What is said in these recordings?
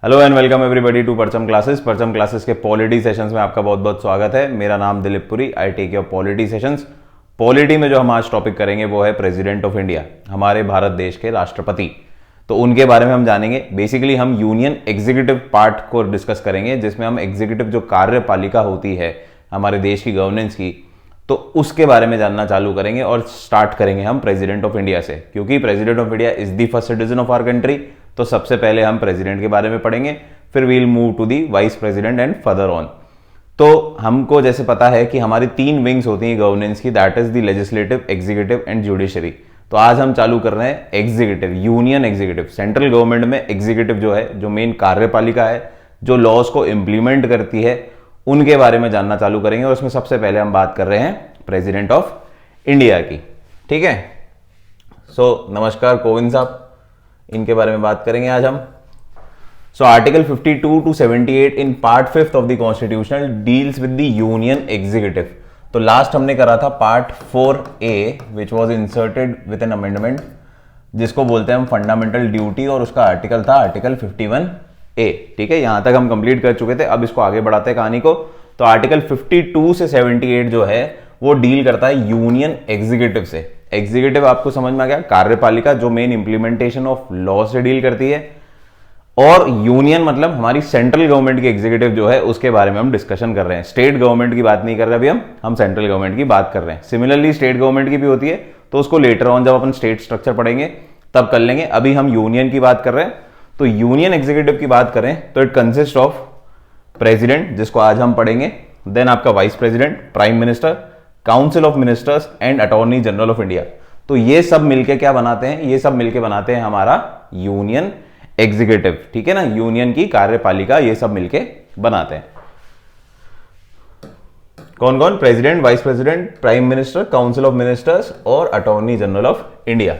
Hello and welcome everybody to Parcham classes. Parcham classes के polity sessions में आपका बहुत बहुत स्वागत है। मेरा नाम Dilip Puri, I take your polity sessions. Polity में जो हम आज टॉपिक करेंगे वो है प्रेसिडेंट ऑफ इंडिया, हमारे भारत देश के राष्ट्रपति। तो उनके बारे में हम जानेंगे। बेसिकली हम यूनियन एग्जीक्यूटिव पार्ट को डिस्कस करेंगे, जिसमें हम एग्जीक्यूटिव जो कार्यपालिका होती है हमारे देश की गवर्नेंस की, तो उसके बारे में जानना चालू करेंगे। और स्टार्ट करेंगे हम प्रेसिडेंट ऑफ इंडिया से, क्योंकि president of India is the first citizen of our country. तो सबसे पहले हम प्रेसिडेंट के बारे में पढ़ेंगे, फिर we'll move to the vice president and further on. तो हमको जैसे पता है कि हमारी तीन विंग्स होती हैं गवर्नेंस की, that is the legislative, executive and judiciary. तो आज हम चालू कर रहे हैं executive, union executive. Central government में एग्जीक्यूटिव जो है, जो मेन कार्यपालिका है, जो लॉज को इंप्लीमेंट करती है, उनके बारे में जानना चालू करेंगे। और उसमें सबसे पहले हम बात कर रहे हैं प्रेसिडेंट ऑफ इंडिया की। ठीक है, नमस्कार कोविंद साहब, इनके बारे में बात करेंगे आज हम। Article 52 to 78 in part 5 of the constitutional deals with the union executive. तो लास्ट हमने करा था part 4A which was inserted with an amendment, जिसको बोलते हैं हम फंडामेंटल ड्यूटी, और उसका आर्टिकल था आर्टिकल 51A। ठीक है, यहां तक हम कंप्लीट कर चुके थे। अब इसको आगे बढ़ाते हैं कहानी को। तो आर्टिकल 52 से 78 जो है वो डील करता है यूनियन एग्जीक्यूटिव से। एग्जीक्यूटिव आपको समझ में आ गया, कार्यपालिका जो मेन इंप्लीमेंटेशन ऑफ लॉ से डील करती है। और यूनियन मतलब हमारी सेंट्रल गवर्नमेंट की एग्जीक्यूटिव जो है उसके बारे में हम डिस्कशन कर रहे हैं। स्टेट गवर्नमेंट की बात नहीं कर रहे अभी हम सेंट्रल गवर्नमेंट की बात कर रहे हैं। सिमिलरली स्टेट गवर्नमेंट की भी होती है, तो उसको लेटर ऑन जब अपन स्टेट स्ट्रक्चर पढ़ेंगे तब कर लेंगे। अभी हम यूनियन की बात कर रहे हैं। तो यूनियन एग्जीक्यूटिव की बात करें तो इट कंसिस्ट ऑफ प्रेसिडेंट, जिसको आज हम पढ़ेंगे, देन आपका vice president, prime minister, council of ministers and attorney general of India. तो ये सब मिलके क्या बनाते हैं? ये सब मिलके बनाते हैं हमारा यूनियन एग्जीक्यूटिव। ठीक है ना, यूनियन की कार्यपालिका ये सब मिलके बनाते हैं। कौन कौन? President, vice president, prime minister, council of ministers और attorney general of India.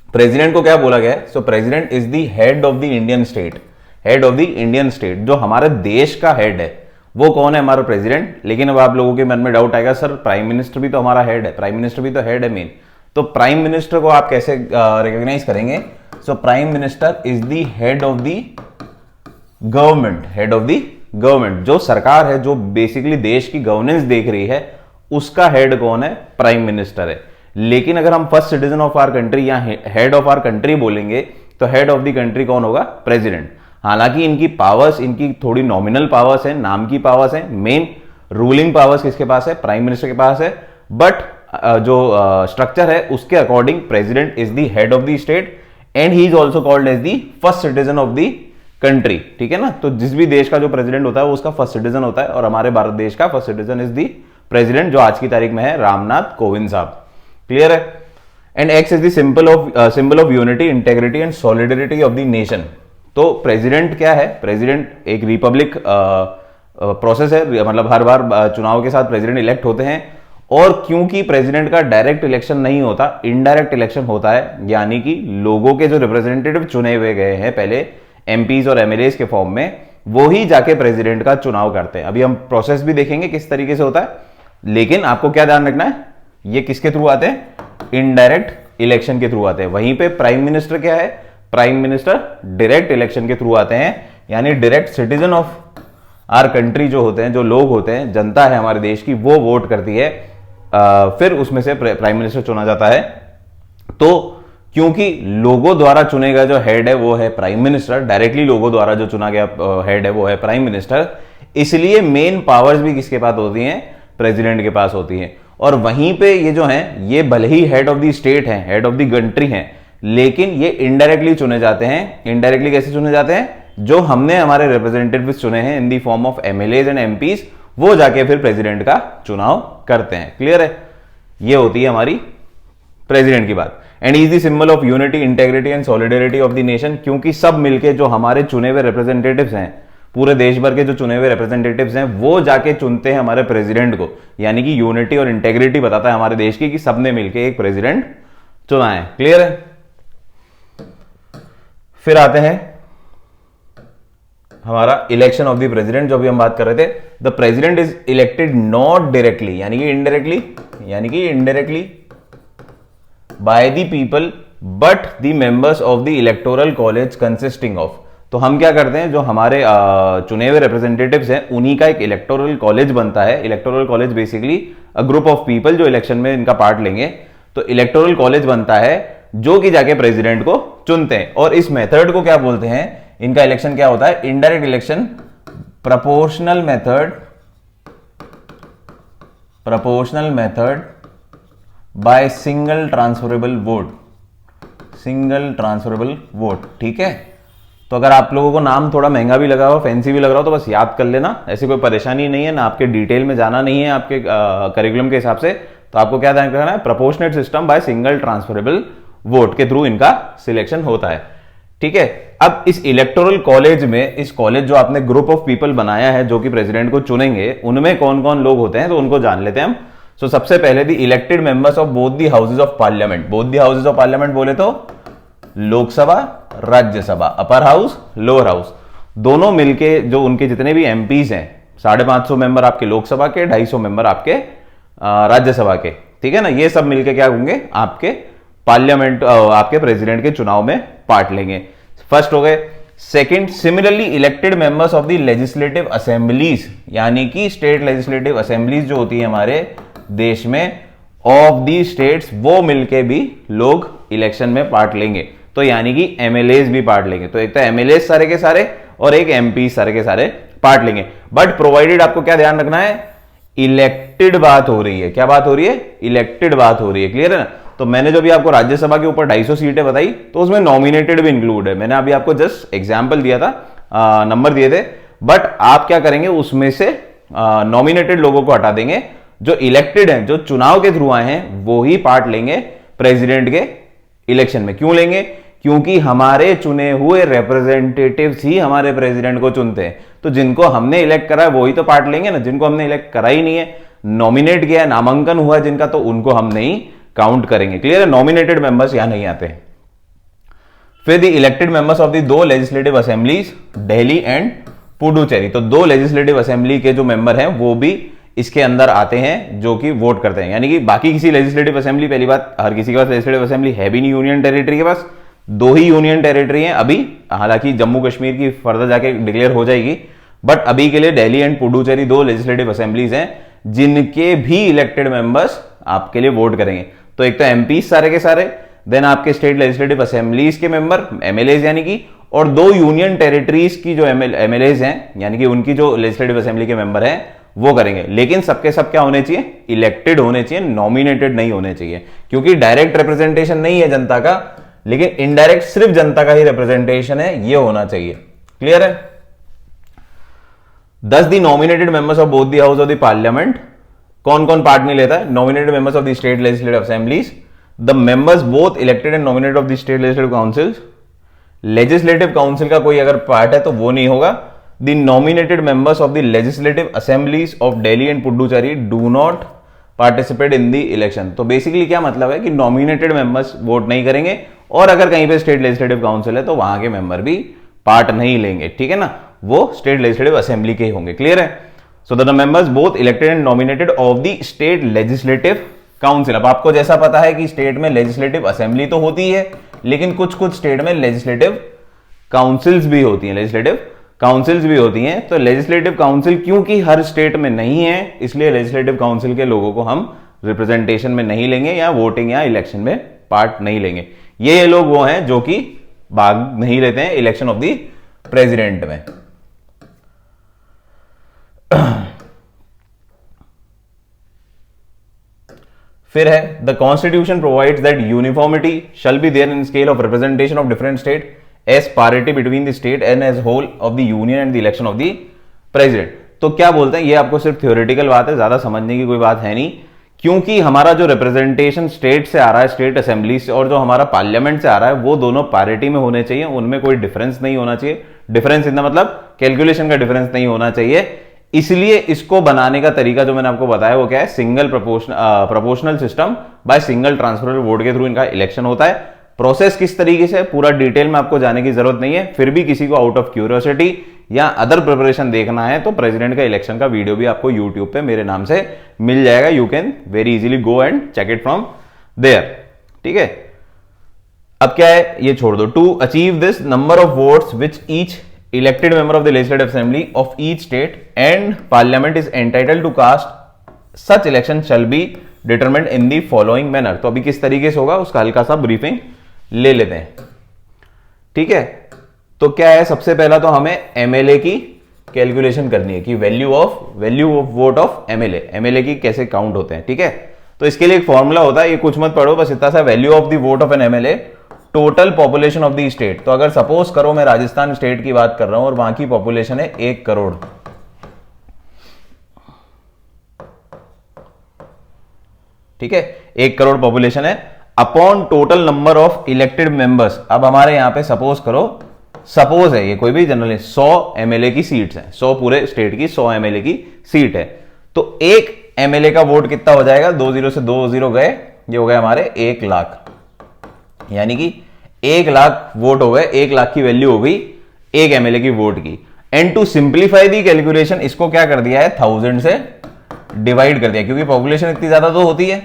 President को क्या बोला गया है? So president is the head of the Indian state. Head of the Indian state, जो हमारे देश का हेड है वो कौन है? हमारा प्रेसिडेंट। लेकिन अब आप लोगों के मन में डाउट आएगा, सर प्राइम मिनिस्टर भी तो हमारा हेड है, प्राइम मिनिस्टर भी तो हेड है मेन। तो प्राइम मिनिस्टर को आप कैसे रिकॉग्नाइज करेंगे? So prime minister is the head of the government. Head of the government, जो सरकार है, जो बेसिकली देश की गवर्नेंस देख रही है, उसका हेड कौन है? प्राइम मिनिस्टर है। लेकिन अगर हम first citizen of our country या हेड ऑफ आवर कंट्री बोलेंगे तो हेड ऑफ द कंट्री कौन होगा? प्रेसिडेंट। हालांकि इनकी पावर्स, इनकी थोड़ी नॉमिनल पावर्स है, नाम की पावर्स है, मेन रूलिंग पावर्स किसके पास है? प्राइम मिनिस्टर के पास है। बट जो स्ट्रक्चर है उसके according president is the head of the state and he is also called as the first citizen of the country. ठीक है ना, तो जिस भी देश का जो प्रेसिडेंट होता है वो उसका फर्स्ट सिटीजन होता है, और हमारे भारत देश का first citizen is the president, जो आज की तारीख में है रामनाथ कोविंद साहब। क्लियर है? And x is the symbol of unity, integrity and solidarity of the nation. तो प्रेसिडेंट क्या है? प्रेसिडेंट एक रिपब्लिक प्रोसेस है, मतलब हर बार चुनाव के साथ प्रेसिडेंट इलेक्ट होते हैं। और क्योंकि प्रेसिडेंट का डायरेक्ट इलेक्शन नहीं होता, इनडायरेक्ट इलेक्शन होता है, यानी कि लोगों के जो रिप्रेजेंटेटिव चुने हुए गए हैं पहले एमपीज और एमएलएस के फॉर्म में, वो ही जाके प्रेसिडेंट का चुनाव करते हैं। अभी हम प्रोसेस भी देखेंगे किस तरीके से होता है, लेकिन आपको क्या ध्यान रखना है, ये किसके थ्रू आते हैं? इनडायरेक्ट इलेक्शन के थ्रू आते हैं। वहीं पे प्राइम मिनिस्टर क्या है? प्राइम मिनिस्टर डायरेक्ट इलेक्शन के थ्रू आते हैं, यानी direct citizen of our country जो होते हैं, जो लोग होते हैं, जनता है हमारे देश की, वो वोट करती है, फिर उसमें से प्राइम मिनिस्टर चुना जाता है। तो क्योंकि लोगों द्वारा चुने गया जो हेड है वो है प्राइम मिनिस्टर, डायरेक्टली लोगों द्वारा जो चुना गया हेड है वो है प्राइम मिनिस्टर, इसलिए मेन पावर्स भी किसके पास होती हैं? प्रेसिडेंट के पास होती हैं। और वहीं पे ये जो है, ये भले ही हेड ऑफ द स्टेट है, हेड ऑफ द कंट्री है, लेकिन ये इनडायरेक्टली चुने जाते हैं। इनडायरेक्टली कैसे चुने जाते हैं? जो हमने हमारे रिप्रेजेंटेटिव्स चुने हैं in the form of MLAs and MPs, वो जाके फिर प्रेसिडेंट का चुनाव करते हैं। क्लियर है? ये होती है हमारी प्रेसिडेंट की बात। And is the symbol of unity, integrity and solidarity of the nation, क्योंकि सब मिलके जो हमारे चुने हुए रिप्रेजेंटेटिव्स हैं, पूरे देश भर के जो चुने हुए रिप्रेजेंटेटिव्स हैं, वो जाके चुनते हैं हमारे प्रेसिडेंट को। यानी कि यूनिटी और इंटेग्रिटी बताता है हमारे देश की कि सबने मिलके एक प्रेसिडेंट चुना है। क्लियर है? फिर आते हैं हमारा इलेक्शन ऑफ द प्रेसिडेंट, जो भी हम बात कर रहे थे। The president is elected not directly, यानी कि indirectly by the people, but the members of the electoral college consisting of, तो हम क्या करते हैं, जो हमारे चुने हुए रिप्रेजेंटेटिव्स हैं उन्हीं का एक इलेक्टोरल कॉलेज बनता है। Electoral college basically a group of people जो इलेक्शन में इनका पार्ट लेंगे, तो इलेक्टोरल कॉलेज बनता है जो कि जाके प्रेसिडेंट को चुनते हैं। और इस मेथड को क्या बोलते हैं, इनका इलेक्शन क्या होता है, indirect election, proportional method by single transferable vote. ठीक है, तो अगर आप लोगों को नाम थोड़ा महंगा भी लगा हो, फैंसी भी लग रहा हो, तो बस याद कर लेना, ऐसी कोई परेशानी नहीं है ना, आपके डिटेल में जाना नहीं है आपके करिकुलम के हिसाब से। तो आपको क्या ध्यान रखना है, proportionate system by single transferable vote के थ्रू इनका सिलेक्शन होता है। ठीक है, अब इस इलेक्टोरल कॉलेज में, इस कॉलेज जो आपने ग्रुप ऑफ पीपल बनाया है जो कि प्रेसिडेंट को चुनेंगे, उनमें कौन कौन लोग होते हैं तो उनको जान लेते हैं हम। सो सबसे पहले the elected members of both the houses of parliament. Both the houses of parliament बोले तो Lok Sabha, Rajya Sabha, upper house, lower house, दोनों मिलके जो उनके जितने भी एमपीज हैं, 550 मेंबर आपके लोकसभा के, 250 मेंबर आपके राज्यसभा के, ठीक है ना, ये सब मिलके क्या होंगे, आपके पार्लियामेंट, आपके प्रेसिडेंट के चुनाव में पार्ट लेंगे। फर्स्ट हो गए। Second, similarly elected members of the legislative assemblies, यानी कि स्टेट लेजिस्लेटिव असेंबलीज जो होती है हमारे देश में, ऑफ दी स्टेट्स, वो मिलके भी लोग इलेक्शन में पार्ट लेंगे। तो यानी कि एमएलएस भी पार्ट लेंगे। तो एक तो एमएलएस सारे के सारे और एक एमपी सारे के सारे पार्ट लेंगे। बट प्रोवाइडेड, आपको क्या ध्यान रखना है, इलेक्टेड बात हो रही है। क्या बात हो रही है, इलेक्टेड बात हो रही है। क्लियर है ना। तो मैंने जो भी आपको राज्यसभा के ऊपर 250 सीटें बताई, तो उसमें नॉमिनेटेड भी इंक्लूड है। मैंने अभी आपको जस्ट एग्जांपल दिया था, नंबर दिए थे, बट आप क्या करेंगे, उसमें से नॉमिनेटेड लोगों को हटा देंगे। जो इलेक्टेड हैं, जो चुनाव के थ्रू आए हैं, वो ही पार्ट लेंगे प्रेसिडेंट के इलेक्शन में। क्यों लेंगे, क्योंकि हमारे चुने हुए रिप्रेजेंटेटिव्स ही हमारे प्रेसिडेंट को चुनते हैं। तो जिनको हमने इलेक्ट करा है वही तो पार्ट लेंगे ना। जिनको हमने इलेक्ट करा ही नहीं है, नॉमिनेट किया है, नामांकन हुआ है जिनका, तो उनको हम नहीं काउंट करेंगे। क्लियर है, नॉमिनेटेड मेंबर्स यहां नहीं आते। फिर the elected members of the दो legislative assemblies, Delhi and Puducherry. तो दो लेजिस्लेटिव असेंबली के जो मेंबर हैं वो भी इसके अंदर आते हैं, जो कि वोट करते हैं। यानी कि बाकी किसी लेजिस्लेटिव असेंबली, पहली बात, हर किसी के पास लेजिस्लेटिव असेंबली है भी नहीं यूनियन टेरिटरी के पास, 2 ही यूनियन टेरिटरी हैं अभी। हालांकि जम्मू कश्मीर की फर्दर जाके डिक्लेयर हो जाएगी, बट अभी के लिए Delhi and Puducherry 2 legislative assemblies हैं जिनके भी इलेक्टेड मेंबर्स आपके लिए वोट करेंगे। तो एक तो एमपी सारे के सारे, देन आपके स्टेट लेजिस्लेटिव असेंबलीज के मेंबर, एमएलएज यानी कि, और 2 यूनियन टेरिटरीज की जो एमएलएज हैं, यानी कि उनकी जो लेजिस्लेटिव असेंबली के मेंबर हैं, वो करेंगे। लेकिन सबके सब क्या होने चाहिए, इलेक्टेड होने चाहिए, नॉमिनेटेड नहीं होने चाहिए। क्योंकि डायरेक्ट रिप्रेजेंटेशन नहीं है जनता का, लेकिन इनडायरेक्ट सिर्फ जनता का ही रिप्रेजेंटेशन है, ये होना चाहिए। क्लियर है। Thus the nominated members of both the house of the parliament, कौन कौन पार्ट नहीं लेता है, nominated members of the state legislative assemblies, the members both elected and nominated of the state legislative councils, legislative council का कोई अगर part है तो वो नहीं होगा, the nominated members of the legislative assemblies of Delhi and Puducherry do not participate in the election। तो basically क्या मतलब है कि nominated members वोट नहीं करेंगे, और अगर कहीं पे स्टेट लेजिस्लेटिव काउंसिल है तो वहां के मेंबर भी पार्ट नहीं लेंगे। ठीक है ना, वो स्टेट लेजिस्लेटिव असेंबली के ही होंगे। क्लियर है। So the members both elected and nominated of the state legislative council. अब आपको जैसा पता है कि स्टेट में लेजिस्लेटिव असेंबली तो होती है, लेकिन कुछ कुछ स्टेट में लेजिस्लेटिव काउंसिल्स भी होती हैं, लेजिस्लेटिव काउंसिल्स भी होती हैं। तो लेजिस्लेटिव काउंसिल क्योंकि हर स्टेट में नहीं है, इसलिए लेजिस्लेटिव काउंसिल के लोगों को हम रिप्रेजेंटेशन में नहीं लेंगे, या वोटिंग या इलेक्शन में पार्ट नहीं लेंगे। ये लोग वो हैं जो कि भाग नहीं लेते हैं इलेक्शन ऑफ द प्रेसिडेंट में। फिर है the constitution provides that uniformity shall be there in scale of representation of different state as parity between the state and as whole of the union and the election of the president. तो क्या बोलते हैं, ये आपको सिर्फ theoretical बात है, ज्यादा समझने की कोई बात है नहीं, क्योंकि हमारा जो रिप्रेजेंटेशन स्टेट से आ रहा है, स्टेट असेंबली से, और जो हमारा पार्लियामेंट से आ रहा है, वो दोनों पैरिटी में होने चाहिए, उनमें कोई डिफरेंस नहीं होना चाहिए। डिफरेंस इतना मतलब कैलकुलेशन का डिफरेंस नहीं होना चाहिए। इसलिए इसको बनाने का तरीका जो मैंने आपको बताया वो क्या है, single proportional system by single transferable vote के थ्रू इनका इलेक्शन होता है। प्रोसेस किस तरीके से, पूरा डिटेल में आपको जाने की जरूरत नहीं है। फिर भी किसी को आउट ऑफ क्यूरियोसिटी या अदर प्रिपरेशन देखना है तो प्रेसिडेंट का इलेक्शन का वीडियो भी आपको यूट्यूब पे मेरे नाम से मिल जाएगा। You can very easily go and check it from there. ठीक है। अब क्या है ये छोड़ दो, to achieve this number of votes which each elected member of the legislative assembly of each state and parliament is entitled to cast such election shall be determined in the following manner. तो अभी किस तरीके से होगा उसका हल्का सा briefing ले लेते हैं, ठीक है। तो क्या है, सबसे पहला तो हमें एमएलए की कैलकुलेशन करनी है कि value of vote of MLA की कैसे काउंट होते हैं, ठीक है। तो इसके लिए एक फॉर्मूला होता है, ये कुछ मत पढ़ो, बस इतना सा, value of the vote of N MLA total population of the state. तो अगर सपोज करो मैं राजस्थान स्टेट की बात कर रहा हूं और वहां की पॉपुलेशन है 1 करोड़, ठीक है, 1 करोड़ पॉपुलेशन है, upon total number of elected members. अब हमारे यहां पे सपोज करो, सपोज है ये कोई भी जनरल 100 एमएलए की सीट्स हैं, 100 पूरे स्टेट की 100 एमएलए की सीट है, तो एक एमएलए का वोट कितना हो जाएगा, 2 0 से 2 0 गए, ये हो गए हमारे 1 लाख, यानी कि 1 लाख वोट हो गए, 1 लाख की वैल्यू हो गई एक एमएलए की वोट की। And to simplify the calculation, इसको क्या कर दिया है, 1000 से डिवाइड कर दिया, क्योंकि पॉपुलेशन इतनी ज्यादा तो होती है,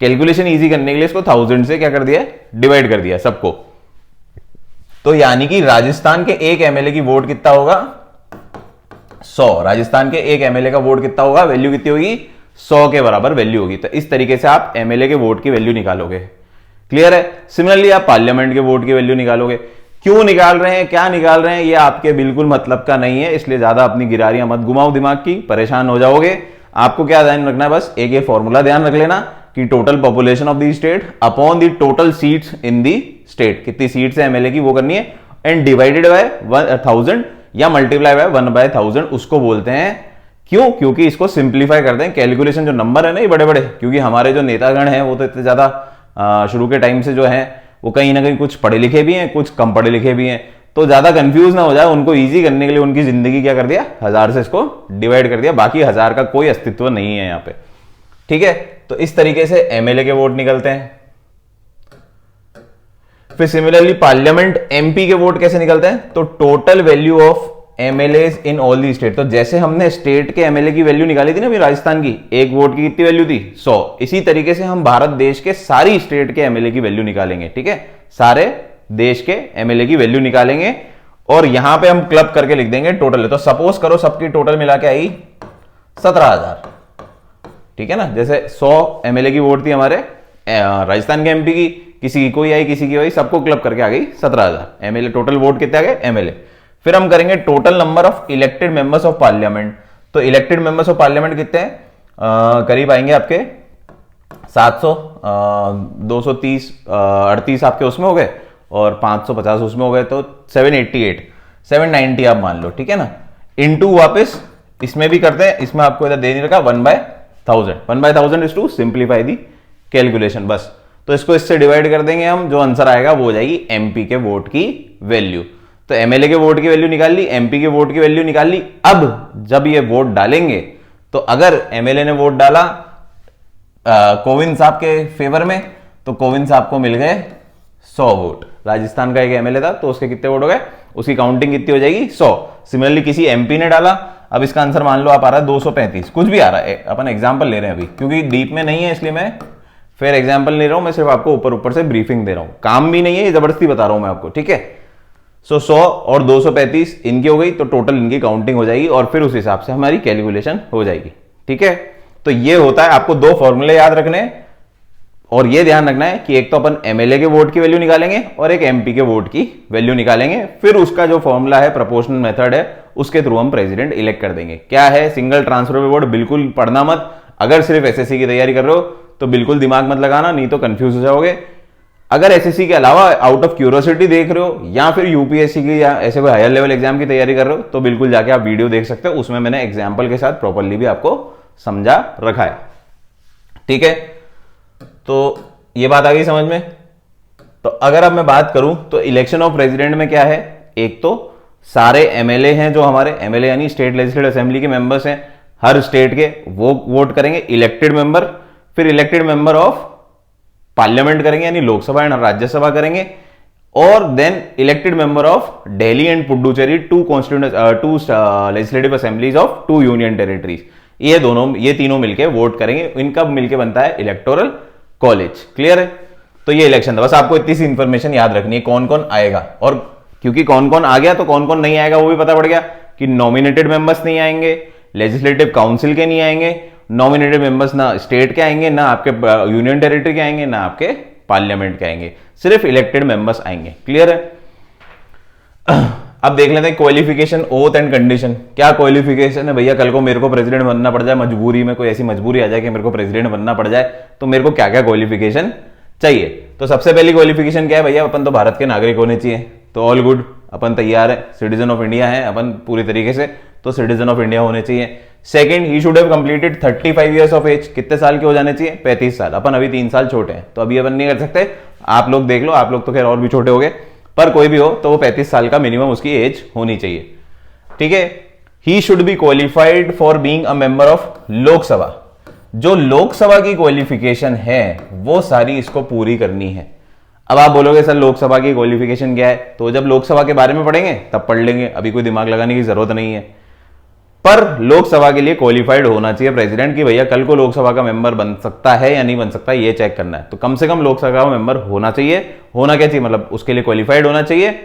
कैलकुलेशन इजी करने के लिए इसको 1000 से क्या कर दिया, डिवाइड कर दिया सबको। तो यानी कि राजस्थान के एक एमएलए की वोट कितना होगा, 100, राजस्थान के एक एमएलए का वोट कितना होगा, वैल्यू कितनी होगी, 100 के बराबर वैल्यू होगी। तो इस तरीके से आप एमएलए के वोट की वैल्यू निकालोगे, क्लियर है। सिमिलरली आप पार्लियामेंट के वोट की वैल्यू निकालोगे। क्यों निकाल रहे हैं, क्या निकाल रहे हैं, ये आपके बिल्कुल मतलब का नहीं है, इसलिए ज्यादा अपनी गिरारियां मत घुमाओ दिमाग की, परेशान हो जाओगे। आपको क्या ध्यान रखना है, बस एक ये फॉर्मूला ध्यान रख लेना कि total population of the state upon the total seats in the state, कितनी सीट्स है एमएलए की वो करनी है, एंड डिवाइडेड बाय 1000 या मल्टीप्लाई बाय 1/1000 उसको बोलते हैं। क्यों, क्योंकि इसको सिंप्लीफाई करते हैं, कैलकुलेशन जो नंबर है ना ये बड़े बड़े, क्योंकि हमारे जो नेतागण हैं वो तो इतने ज्यादा शुरू के टाइम से जो है वो कहीं ना कहीं कुछ पढ़े लिखे भी हैं, कुछ कम पढ़े लिखे भी हैं, तो ज्यादा कंफ्यूज ना हो जाए, उनको इजी करने के लिए उनकी जिंदगी क्या कर दिया, 1000 से इसको डिवाइड कर दिया, बाकी 1000 का कोई अस्तित्व नहीं है यहाँ पे, ठीक है। तो इस तरीके से एमएलए के वोट निकलते हैं। फिर सिमिलरली पार्लियामेंट एमपी के वोट कैसे निकलते हैं, तो total value of MLA in all the state. तो जैसे हमने स्टेट के एमएलए की वैल्यू निकाली थी ना अभी राजस्थान की, एक वोट की कितनी वैल्यू थी, 100, इसी तरीके से हम भारत देश के सारी स्टेट के एमएलए की वैल्यू निकालेंगे, ठीक है, सारे देश के एमएलए की वैल्यू निकालेंगे और यहां पे हम क्लब करके लिख देंगे टोटल। तो सपोज करो सबकी टोटल मिला के आई 17,000, ठीक है ना, जैसे 100 एमएलए की वोट थी हमारे राजस्थान के एमपी की, किसी की कोई आई किसी की आई, सबको क्लब करके आ गई 17,000 एमएलए, टोटल वोट कितने आ गए एमएलए। फिर हम करेंगे total number of elected members of parliament. तो इलेक्टेड मेंबर्स ऑफ पार्लियामेंट कितने हैं, करीब आएंगे आपके 700, 230, 38 आपके उसमें हो गए और 550 उसमें हो गए, तो 788, 790 आप मान लो, ठीक है ना, इनटू वापस इसमें भी करते हैं, इसमें आपको इधर दे नहीं रखा 1/1000 is to simplify the calculation, बस। तो इसको इससे डिवाइड कर देंगे हम, जो आंसर आएगा वो हो जाएगी एमपी के वोट की वैल्यू। तो एमएलए के वोट की वैल्यू निकाल ली, एमपी के वोट की वैल्यू निकाल ली। अब जब ये वोट डालेंगे तो अगर एमएलए ने वोट डाला कोविंद साहब के फेवर में, तो कोविंद साहब को मिल गए 100 वोट। राजस्थान का एक एमएलए था तो उसके कितने वोट हो गए, उसकी काउंटिंग कितनी हो जाएगी, 100। सिमिलरली किसी एमपी ने डाला, अब इसका आंसर मान लो आप आ रहा है 235, कुछ भी आ रहा है, अपन एग्जाम्पल ले रहे हैं अभी, क्योंकि डीप में नहीं है इसलिए मैं फिर एग्जाम्पल ले रहा हूं, मैं सिर्फ आपको ऊपर ऊपर से ब्रीफिंग दे रहा हूं, काम भी नहीं है, ये जबरदस्ती बता रहा हूं मैं आपको, ठीक है। सो 100 और 235 इनकी हो गई, तो टोटल इनकी काउंटिंग हो जाएगी और फिर उस हिसाब से हमारी कैलकुलेशन हो जाएगी, ठीक है। तो ये होता है, आपको 2 फॉर्मूले याद रखने और ये ध्यान रखना है कि एक तो अपन एमएलए के वोट की वैल्यू निकालेंगे और एक एमपी के वोट की वैल्यू निकालेंगे, फिर उसका जो फॉर्मूला है प्रोपोर्शनल मेथड है उसके थ्रू हम प्रेसिडेंट इलेक्ट कर देंगे। क्या है, सिंगल ट्रांसफरेबल वोट, बिल्कुल पढ़ना मत, अगर सिर्फ एसएससी की तैयारी कर रहे हो तो बिल्कुल दिमाग मत लगाना, नहीं तो कंफ्यूज हो जाओगे। अगर एसएससी के अलावा आउट ऑफ क्यूरियोसिटी देख रहे हो या फिर यूपीएससी की या ऐसे कोई हायर लेवल एग्जाम की तैयारी कर रहे हो, तो बिल्कुल जाके आप वीडियो देख सकते हो, उसमें मैंने एग्जाम्पल के साथ प्रॉपरली भी आपको समझा रखा है, ठीक है। तो ये बात आ गई समझ में। तो अगर अब मैं बात करूं तो इलेक्शन ऑफ प्रेसिडेंट में क्या है, एक तो सारे एमएलए हैं जो हमारे एमएलए यानी स्टेट लेजिस्लेटिव असेंबली के मेंबर्स हैं हर स्टेट के, वो वोट करेंगे इलेक्टेड मेंबर, फिर इलेक्टेड मेंबर ऑफ पार्लियामेंट करेंगे यानी लोकसभा एंड राज्यसभा करेंगे, और then elected member of Delhi and Puducherry, two legislative assemblies of 2 union territories. ये तीनों मिलके वोट करेंगे, इनका मिलके बनता है इलेक्टोरल कॉलेज, क्लियर है। तो ये इलेक्शन था। बस आपको इतनी सी इंफॉर्मेशन याद रखनी है कौन कौन आएगा, और क्योंकि कौन कौन आ गया तो कौन कौन नहीं आएगा वो भी पता पड़ गया कि नॉमिनेटेड मेंबर्स नहीं आएंगे, लेजिस्लेटिव काउंसिल के नहीं आएंगे, नॉमिनेटेड मेंबर्स ना स्टेट के आएंगे, ना आपके यूनियन टेरिटरी के आएंगे, ना आपके पार्लियामेंट के आएंगे, सिर्फ इलेक्टेड मेंबर्स आएंगे। क्लियर है। अब देख लेते हैं क्वालिफिकेशन, ओथ एंड कंडीशन। क्या क्वालिफिकेशन है भैया, कल को मेरे को प्रेसिडेंट बनना पड़ जाए, मजबूरी में कोई ऐसी मजबूरी आ जाए कि मेरे को प्रेसिडेंट बनना पड़ जाए, तो मेरे को क्या क्या क्वालिफिकेशन चाहिए। तो सबसे पहली क्वालिफिकेशन क्या है भैया, अपन तो भारत के नागरिक होने चाहिए, तो ऑल गुड, अपन तैयार है, सिटीजन ऑफ इंडिया है अपन पूरी तरीके से, तो सिटीजन ऑफ इंडिया होने चाहिए। Second, he should have completed 35 years of age. कितने साल के हो जाने चाहिए, 35 साल। अपन अभी 3 साल छोटे हैं, तो अभी अपन नहीं कर सकते, आप लोग देख लो, आप लोग तो खैर और भी छोटे हो गए, पर कोई भी हो तो वो 35 साल का मिनिमम उसकी एज होनी चाहिए। ठीक है। He should be qualified for being a member of Lok Sabha. जो लोकसभा की क्वालिफिकेशन है वो सारी इसको पूरी करनी है। अब आप बोलोगे सर लोकसभा की क्वालिफिकेशन क्या है, तो जब लोकसभा के बारे में पढ़ेंगे तब पढ़ लेंगे, अभी कोई दिमाग लगाने की जरूरत नहीं है। पर लोकसभा के लिए क्वालिफाइड होना चाहिए प्रेसिडेंट कि भैया कल को लोकसभा का मेंबर बन सकता है या नहीं बन सकता, ये चेक करना है। तो कम से कम लोकसभा का मेंबर होना चाहिए। होना क्या चाहिए, मतलब उसके लिए क्वालिफाइड होना चाहिए।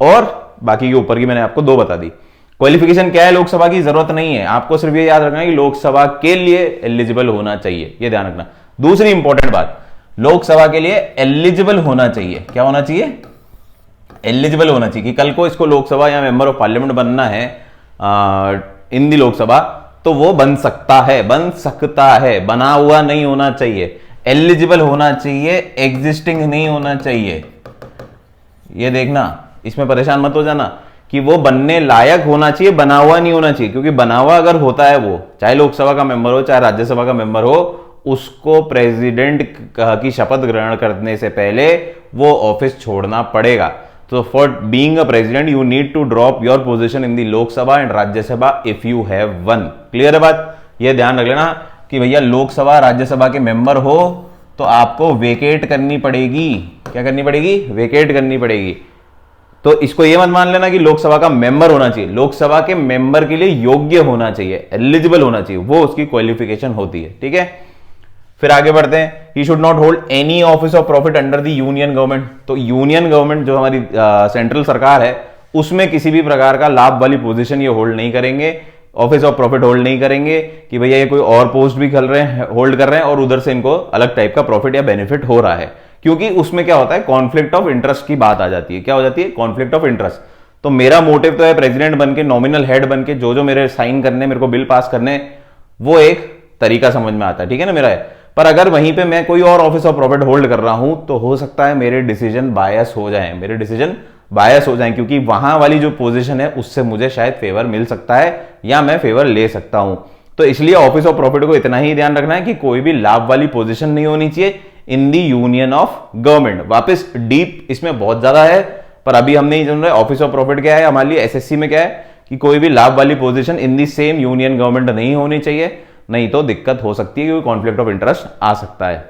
और बाकी के ऊपर की मैंने आपको 2 बता दी। क्वालिफिकेशन क्या है लोकसभा की, जरूरत नहीं है, आपको सिर्फ ये याद रखना है कि लोकसभा के लिए एलिजिबल होना चाहिए, ये ध्यान रखना। दूसरी इंपॉर्टेंट बात, लोकसभा के लिए एलिजिबल होना चाहिए। क्या होना चाहिए, एलिजिबल होना चाहिए कि कल को इसको लोकसभा या मेंबर ऑफ पार्लियामेंट बनना है इन दी लोकसभा, तो वो बन सकता है, बन सकता है, बना हुआ नहीं होना चाहिए। एलिजिबल होना चाहिए, एग्जिस्टिंग नहीं होना चाहिए। ये देखना, इसमें परेशान मत हो जाना कि वो बनने लायक होना चाहिए, बना हुआ नहीं होना चाहिए। क्योंकि बना हुआ अगर होता है, वो चाहे लोकसभा का मेंबर हो चाहे राज्यसभा का मेंबर हो, उसको प्रेसिडेंट की शपथ ग्रहण करने से पहले वो ऑफिस छोड़ना पड़ेगा। तो for being a president you need to drop your position in the Lok Sabha and Rajya Sabha if you have one. Clear है बात, ये ध्यान रख लेना कि भैया लोकसभा राज्यसभा के मेंबर हो तो आपको वेकेट करनी पड़ेगी। क्या करनी पड़ेगी, वेकेट करनी पड़ेगी। तो इसको ये मत मान लेना कि लोकसभा का मेंबर होना चाहिए, लोकसभा के मेंबर के लिए योग्य होना चाहिए, एलिजिबल होना चाहिए, वो उसकी क्वालिफिकेशन होती है। ठीक है। फिर आगे बढ़ते हैं, ही should not hold any office of profit under the union government. तो यूनियन गवर्नमेंट जो हमारी सेंट्रल सरकार है, उसमें किसी भी प्रकार का लाभ वाली पोजीशन ये होल्ड नहीं करेंगे, ऑफिस ऑफ प्रॉफिट होल्ड नहीं करेंगे कि भैया ये कोई और पोस्ट भी होल्ड कर रहे हैं और उधर से इनको अलग टाइप का प्रॉफिट या बेनिफिट हो रहा है। क्योंकि उसमें क्या होता है, कॉन्फ्लिक्ट ऑफ इंटरेस्ट की बात आ जाती है। क्या हो जाती है, कॉन्फ्लिक्ट ऑफ इंटरेस्ट। तो मेरा मोटिव तो है प्रेसिडेंट बनके, नॉमिनल हेड बनके जो मेरे साइन करने, मेरे को बिल पास करने, वो एक तरीका समझ में आता है। ठीक है ना मेरा है। पर अगर वहीं पे मैं कोई और ऑफिस ऑफ प्रॉफिट होल्ड कर रहा हूं तो हो सकता है मेरे डिसीजन बायस हो जाएं, मेरे डिसीजन बायस हो जाएं, क्योंकि वहां वाली जो पोजीशन है उससे मुझे शायद फेवर मिल सकता है या मैं फेवर ले सकता हूं। तो इसलिए ऑफिस ऑफ प्रॉफिट को इतना ही ध्यान रखना है कि कोई भी लाभ वाली पोजीशन नहीं होनी चाहिए इन दी यूनियन ऑफ गवर्नमेंट। वापस डीप इसमें बहुत ज्यादा है, पर अभी हम नहीं जान रहे ऑफिस ऑफ प्रॉफिट क्या है। हमारे लिए एसएससी में क्या है कि कोई भी लाभ वाली position in the same union government नहीं होनी चाहिए, नहीं तो दिक्कत हो सकती है, क्योंकि कॉन्फ्लिक्ट ऑफ इंटरेस्ट आ सकता है।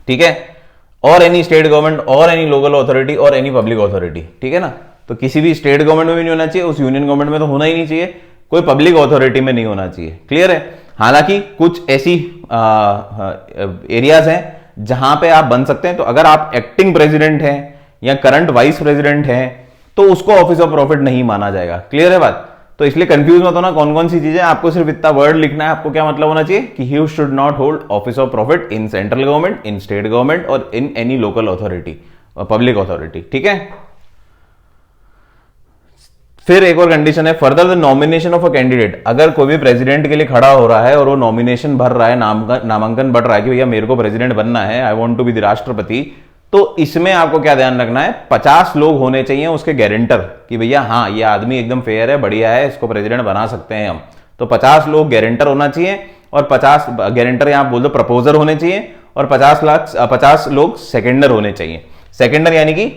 ठीक है। और एनी स्टेट गवर्नमेंट और एनी लोकल अथॉरिटी और एनी पब्लिक अथॉरिटी। ठीक है ना। तो किसी भी स्टेट गवर्नमेंट में भी नहीं होना चाहिए, उस यूनियन गवर्नमेंट में तो होना ही नहीं चाहिए, कोई पब्लिक अथॉरिटी में नहीं होना चाहिए। क्लियर है। हालांकि कुछ ऐसी एरियाज हैं जहां पे आप बन सकते हैं। तो अगर आप एक्टिंग प्रेसिडेंट हैं या करंट वाइस प्रेसिडेंट हैं तो उसको ऑफिस ऑफ प्रॉफिट नहीं माना जाएगा। क्लियर है बात। तो इसलिए कंफ्यूज मत होना कौन कौन सी चीजें, आपको सिर्फ इतना वर्ड लिखना है। आपको क्या मतलब होना चाहिए कि he should not hold office of profit in central government, in state government और in any local authority, public authority. ठीक है। फिर एक और कंडीशन है, further the nomination of a candidate. अगर कोई भी प्रेसिडेंट के लिए खड़ा हो रहा है और वो नॉमिनेशन भर रहा है, नामांकन बढ़ रहा है कि भैया मेरे को प्रेसिडेंट बनना है, I want to be the Rashtrapati, तो इसमें आपको क्या ध्यान रखना है, 50 लोग होने चाहिए उसके गारंटर कि भैया हाँ ये आदमी एकदम फेयर है, बढ़िया है, इसको प्रेसिडेंट बना सकते हैं हम। तो 50 लोग गारंटर होना चाहिए और 50 गारंटर यहां बोल दो प्रपोजर होने चाहिए और 50 लोग सेकेंडर होने चाहिए। सेकेंडर यानी कि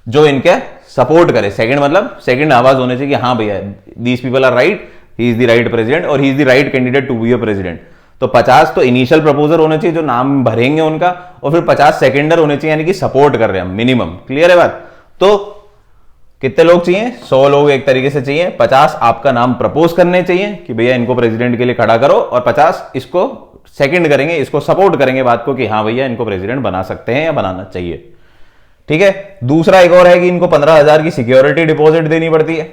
जो इनके सपोर्ट करे। सेकंड मतलब सेकंड आवाज होने चाहिए कि हाँ भैया these people are right, he is the right president और he is the right candidate to be a president. तो 50 तो इनिशियल प्रपोजर होने चाहिए जो नाम भरेंगे उनका, और फिर 50 सेकेंडर होने चाहिए यानी कि सपोर्ट कर रहे हैं मिनिमम। क्लियर है बात। तो कितने लोग चाहिए, 100 लोग एक तरीके से चाहिए। 50 आपका नाम प्रपोज करने चाहिए कि भैया इनको प्रेसिडेंट के लिए खड़ा करो और 50 इसको सेकंड करेंगे, इसको सपोर्ट करेंगे बात को कि हाँ भैया इनको प्रेसिडेंट बना सकते हैं या बनाना चाहिए। ठीक है, दूसरा एक और है कि इनको 15,000 की सिक्योरिटी डिपॉजिट देनी पड़ती है।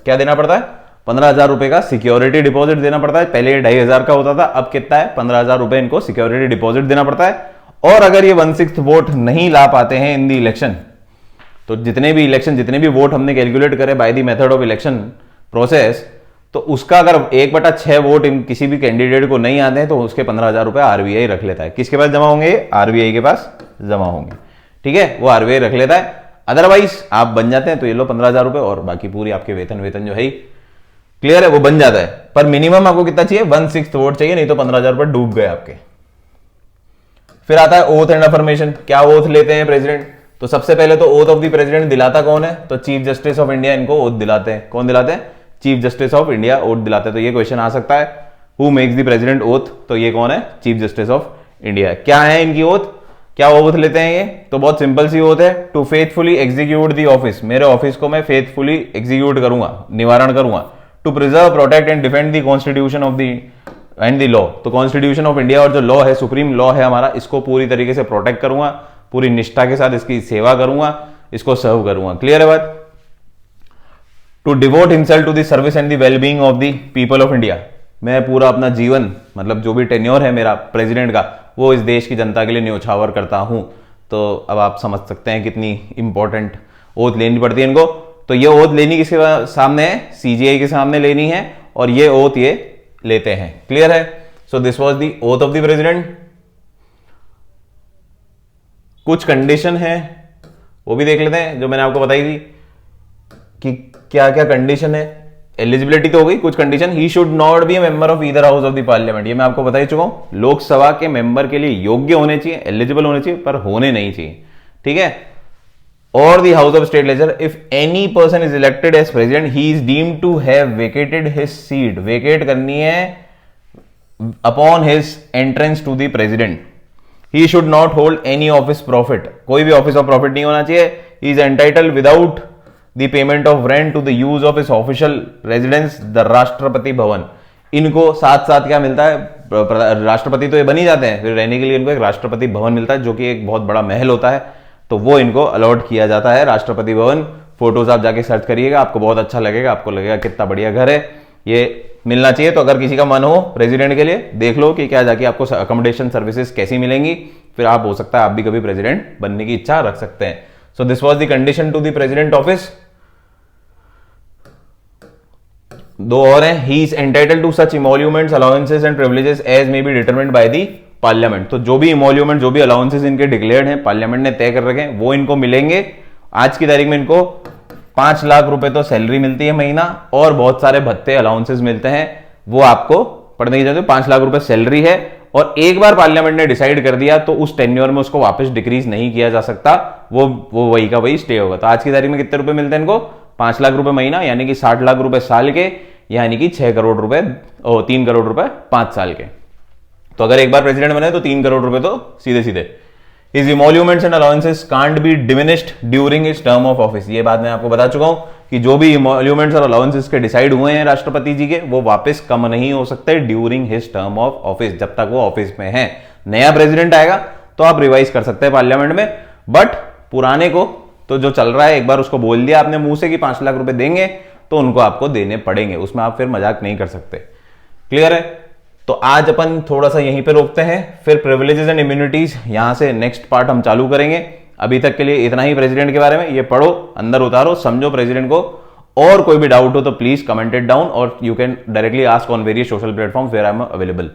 क्या देना पड़ता है? 15,000 रुपए का सिक्योरिटी डिपॉजिट देना पड़ता है। पहले ये 2,500 का होता था, अब कितना है? 15,000 रुपए इनको सिक्योरिटी डिपॉजिट देना पड़ता है। और अगर ये 1/6 वोट नहीं ला पाते हैं इन दी इलेक्शन, तो जितने भी वोट हमने कैलकुलेट करे by the method of election process, तो उसका अगर 1/6 वोट किसी भी कैंडिडेट को नहीं आते हैं तो उसके 15,000 रुपए आरबीआई रख लेता है। किसके पास जमा होंगे? आरबीआई के पास जमा होंगे। ठीक है, वो आरबीआई रख लेता है। अदरवाइज आप बन जाते हैं तो ये लो 15,000 रुपए और बाकी पूरी आपके वेतन जो है क्लियर है, वो बन जाता है। पर मिनिमम आपको कितना चाहिए? 1/6 वोट चाहिए, नहीं तो 15,000 रुपए डूब गए आपके। फिर आता है ओथ एंड अफर्मेशन। क्या ओथ लेते हैं प्रेसिडेंट? तो सबसे पहले तो ओथ ऑफ द प्रेसिडेंट दिलाता कौन है? तो चीफ जस्टिस ऑफ इंडिया इनको ओथ दिलाते हैं। कौन दिलाते हैं? Chief justice of India oath दिलाते हैं। तो ये क्वेश्चन आ सकता है, who makes the president oath? तो ये कौन है? Chief justice of India. क्या है इनकी ओथ? क्या ओथ लेते हैं ये? तो बहुत सिंपल सी ओथ है, to faithfully execute the office. मेरे ऑफिस को मैं फेथफुली एग्जीक्यूट करूंगा, निवारण करूंगा। To preserve, protect and defend the constitution of the and the law. तो कॉन्स्टिट्यूशन ऑफ इंडिया और जो लॉ है, सुप्रीम लॉ है हमारा, इसको पूरी तरीके से प्रोटेक्ट करूंगा, पूरी निष्ठा के साथ इसकी सेवा करूंगा, इसको सर्व करूंगा। क्लियर है बात? To devote himself to the service and the wellbeing of the people of India. मैं पूरा अपना जीवन, मतलब जो भी टेन्योर है मेरा प्रेसिडेंट का, वो इस देश की जनता के लिए न्योछावर करता हूं। तो अब आप समझ सकते हैं कितनी इंपॉर्टेंट ओथ लेनी पड़ती है इनको। तो ये ओथ लेनी किसके सामने है? सीजीआई के सामने लेनी है, और ये ओथ ये लेते हैं। क्लियर है? सो this was the oath of the president. कुछ कंडीशन है वो भी देख लेते हैं जो मैंने आपको बताई थी कि क्या क्या कंडीशन है। एलिजिबिलिटी तो हो गई, कुछ condition. He should not be A member of either house of the parliament. ये मैं आपको बता ही चुका हूं, लोकसभा के मेंबर के लिए योग्य होने चाहिए, एलिजिबल होने चाहिए, पर होने नहीं चाहिए। ठीक है? और the house of state legislature, if any person is elected as president, he is deemed to have vacated his seat. Vacate करनी है upon his entrance to the president. He should not hold any office profit. कोई भी office of profit नहीं होना चाहिए। He is entitled without the payment of rent to the use of his official residence the Rashtrapati Bhavan. इनको साथ साथ क्या मिलता है? राष्ट्रपति तो ये बन ही जाते हैं, फिर रहने के लिए इनको एक राष्ट्रपति भवन मिलता है, जो कि एक बहुत बड़ा महल होता है। तो वो इनको अलॉट किया जाता है, राष्ट्रपति भवन। फोटोज आप जाके सर्च करिएगा, आपको बहुत अच्छा लगेगा, आपको लगेगा कितना बढ़िया घर है। ये मिलना चाहिए। तो अगर किसी का मन हो प्रेसिडेंट के लिए, देख लो कि क्या जाके आपको अकोमोडेशन सर्विसेज कैसी मिलेंगी, फिर आप हो सकता है आप भी कभी प्रेसिडेंट बनने की इच्छा रख सकते हैं। So this was the condition to the president office. दो और हैं, he is entitled to such emoluments, allowances and privileges as may be determined by the parliament. तो जो भी इमोल्यूमेंट, जो भी अलाउंसेस इनके डिक्लेयर्ड हैं, पार्लियामेंट ने तय कर रखे हैं, वो इनको मिलेंगे। आज की तारीख में इनको 5 लाख रुपए तो सैलरी मिलती है महीना, और बहुत सारे भत्ते अलाउंसेस मिलते हैं, वो आपको पढ़ने की जरूरत है। 5 लाख रुपए सैलरी है, और एक बार पार्लियामेंट ने डिसाइड कर दिया तो उस टेन्योर में उसको वापस डिक्रीज नहीं किया जा सकता, वो वही का वही स्टे होगा। तो आज की तारीख में कितने रुपए मिलते हैं इनको? 5 लाख रुपए महीना, यानी कि 60 लाख रुपए साल के, यानी कि 6 करोड़ रुपए, 3 करोड़ रुपए 5 साल के। तो अगर एक बार प्रेसिडेंट बने तो 3 करोड़ रुपए तो सीधे सीधे। His emoluments and allowances can't be diminished during his term of office। ये बात मैं आपको बता चुका हूं कि जो भी emoluments और allowances के डिसाइड हुए हैं राष्ट्रपति जी के, वो वापस कम नहीं हो सकते during his term of office, जब तक वो ऑफिस में है। नया प्रेसिडेंट आएगा तो आप रिवाइज कर सकते हैं पार्लियामेंट में, बट पुराने को तो जो चल रहा है, एक बार उसको बोल दिया आपने मुंह से कि 5 लाख रुपए देंगे, तो उनको आपको देने पड़ेंगे, उसमें आप फिर मजाक नहीं कर सकते। क्लियर है? तो आज अपन थोड़ा सा यहीं पे रोकते हैं, फिर प्रिविलेजेस एंड इम्यूनिटीज यहां से नेक्स्ट पार्ट हम चालू करेंगे। अभी तक के लिए इतना ही प्रेसिडेंट के बारे में। ये पढ़ो, अंदर उतारो, समझो प्रेसिडेंट को, और कोई भी डाउट हो तो प्लीज कमेंट इट डाउन, और you can directly ask on various social platform where I am available.